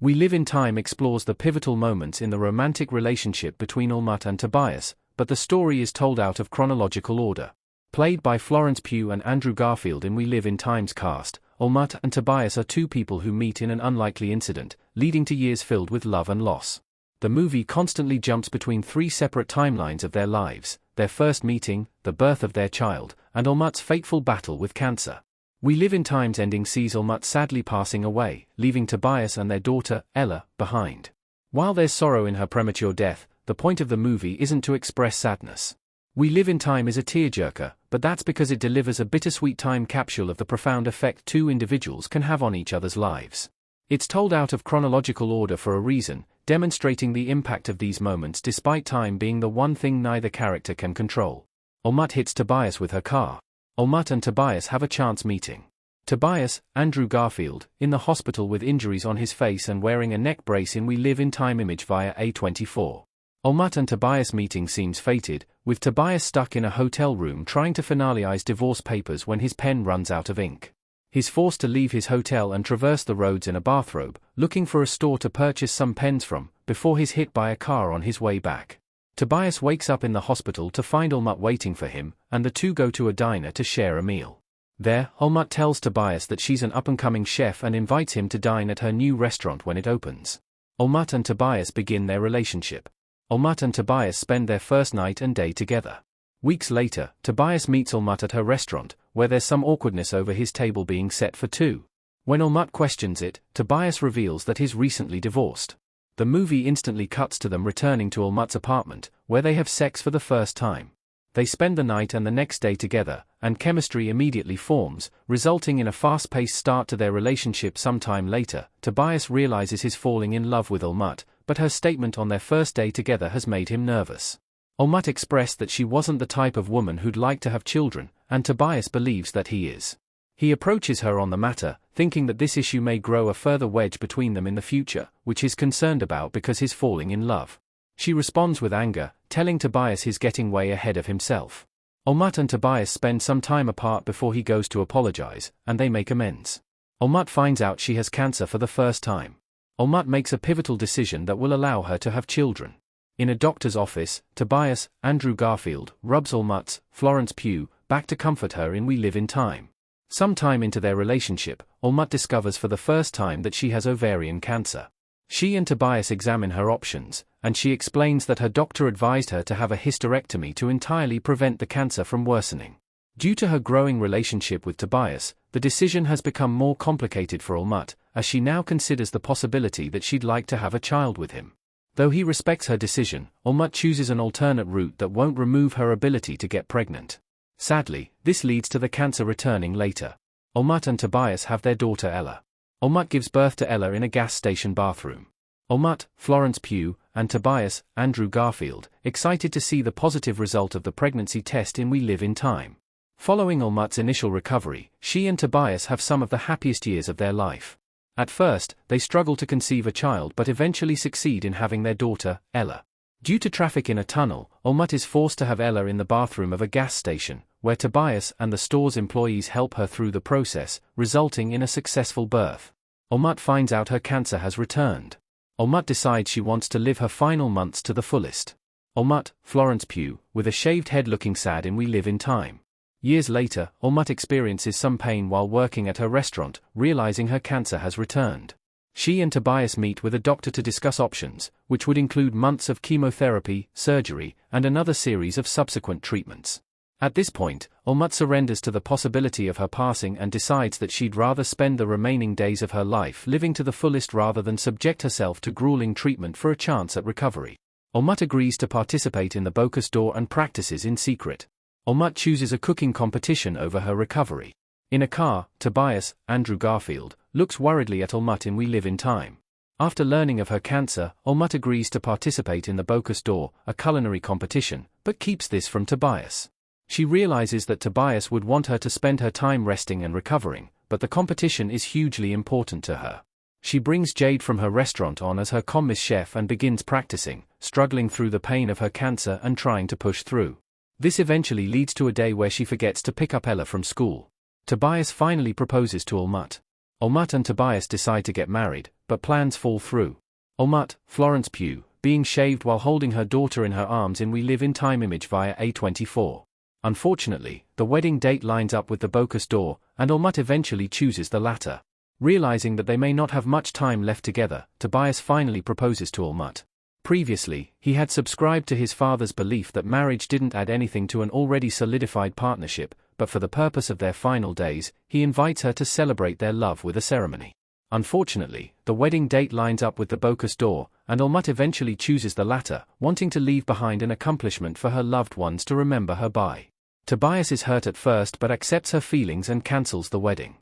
We Live in Time explores the pivotal moments in the romantic relationship between Almut and Tobias, but the story is told out of chronological order. Played by Florence Pugh and Andrew Garfield in We Live in Time's cast, Almut and Tobias are two people who meet in an unlikely incident, leading to years filled with love and loss. The movie constantly jumps between three separate timelines of their lives: their first meeting, the birth of their child, and Almut's fateful battle with cancer. We Live in Time's ending sees Almut sadly passing away, leaving Tobias and their daughter, Ella, behind. While there's sorrow in her premature death, the point of the movie isn't to express sadness. We Live in Time is a tearjerker, but that's because it delivers a bittersweet time capsule of the profound effect two individuals can have on each other's lives. It's told out of chronological order for a reason, demonstrating the impact of these moments despite time being the one thing neither character can control. Almut hits Tobias with her car. Almut and Tobias have a chance meeting. Tobias, Andrew Garfield, in the hospital with injuries on his face and wearing a neck brace in We Live in Time image via A24. Almut and Tobias meeting seems fated, with Tobias stuck in a hotel room trying to finalize divorce papers when his pen runs out of ink. He's forced to leave his hotel and traverse the roads in a bathrobe, looking for a store to purchase some pens from, before he's hit by a car on his way back. Tobias wakes up in the hospital to find Almut waiting for him, and the two go to a diner to share a meal. There, Almut tells Tobias that she's an up-and-coming chef and invites him to dine at her new restaurant when it opens. Almut and Tobias begin their relationship. Almut and Tobias spend their first night and day together. Weeks later, Tobias meets Almut at her restaurant, where there's some awkwardness over his table being set for two. When Almut questions it, Tobias reveals that he's recently divorced. The movie instantly cuts to them returning to Almut's apartment, where they have sex for the first time. They spend the night and the next day together, and chemistry immediately forms, resulting in a fast-paced start to their relationship. Sometime later, Tobias realizes he's falling in love with Almut, but her statement on their first day together has made him nervous. Almut expressed that she wasn't the type of woman who'd like to have children, and Tobias believes that he is. He approaches her on the matter, thinking that this issue may grow a further wedge between them in the future, which he's concerned about because he's falling in love. She responds with anger, telling Tobias he's getting way ahead of himself. Almut and Tobias spend some time apart before he goes to apologize, and they make amends. Almut finds out she has cancer for the first time. Almut makes a pivotal decision that will allow her to have children. In a doctor's office, Tobias, Andrew Garfield, rubs Almut's, Florence Pugh, back to comfort her in We Live in Time. Sometime into their relationship, Almut discovers for the first time that she has ovarian cancer. She and Tobias examine her options, and she explains that her doctor advised her to have a hysterectomy to entirely prevent the cancer from worsening. Due to her growing relationship with Tobias, the decision has become more complicated for Almut, as she now considers the possibility that she'd like to have a child with him. Though he respects her decision, Almut chooses an alternate route that won't remove her ability to get pregnant. Sadly, this leads to the cancer returning later. Almut and Tobias have their daughter Ella. Almut gives birth to Ella in a gas station bathroom. Almut, Florence Pugh, and Tobias, Andrew Garfield, excited to see the positive result of the pregnancy test in We Live in Time. Following Almut's initial recovery, she and Tobias have some of the happiest years of their life. At first, they struggle to conceive a child but eventually succeed in having their daughter, Ella. Due to traffic in a tunnel, Almut is forced to have Ella in the bathroom of a gas station, where Tobias and the store's employees help her through the process, resulting in a successful birth. Almut finds out her cancer has returned. Almut decides she wants to live her final months to the fullest. Almut, Florence Pugh, with a shaved head looking sad in We Live in Time. Years later, Almut experiences some pain while working at her restaurant, realizing her cancer has returned. She and Tobias meet with a doctor to discuss options, which would include months of chemotherapy, surgery, and another series of subsequent treatments. At this point, Almut surrenders to the possibility of her passing and decides that she'd rather spend the remaining days of her life living to the fullest rather than subject herself to grueling treatment for a chance at recovery. Almut agrees to participate in the Bocuse d'Or and practices in secret. Almut chooses a cooking competition over her recovery. In a car, Tobias, Andrew Garfield, looks worriedly at Almut in We Live in Time. After learning of her cancer, Almut agrees to participate in the Bocuse d'Or, a culinary competition, but keeps this from Tobias. She realizes that Tobias would want her to spend her time resting and recovering, but the competition is hugely important to her. She brings Jade from her restaurant on as her commis chef and begins practicing, struggling through the pain of her cancer and trying to push through. This eventually leads to a day where she forgets to pick up Ella from school. Tobias finally proposes to Almut. Almut and Tobias decide to get married, but plans fall through. Almut, Florence Pugh, being shaved while holding her daughter in her arms in We Live in Time image via A24. Unfortunately, the wedding date lines up with the Bocas d'Or, and Almut eventually chooses the latter. Realizing that they may not have much time left together, Tobias finally proposes to Almut. Previously, he had subscribed to his father's belief that marriage didn't add anything to an already solidified partnership, but for the purpose of their final days, he invites her to celebrate their love with a ceremony. Unfortunately, the wedding date lines up with the Bocas d'Or, and Almut eventually chooses the latter, wanting to leave behind an accomplishment for her loved ones to remember her by. Tobias is hurt at first but accepts her feelings and cancels the wedding.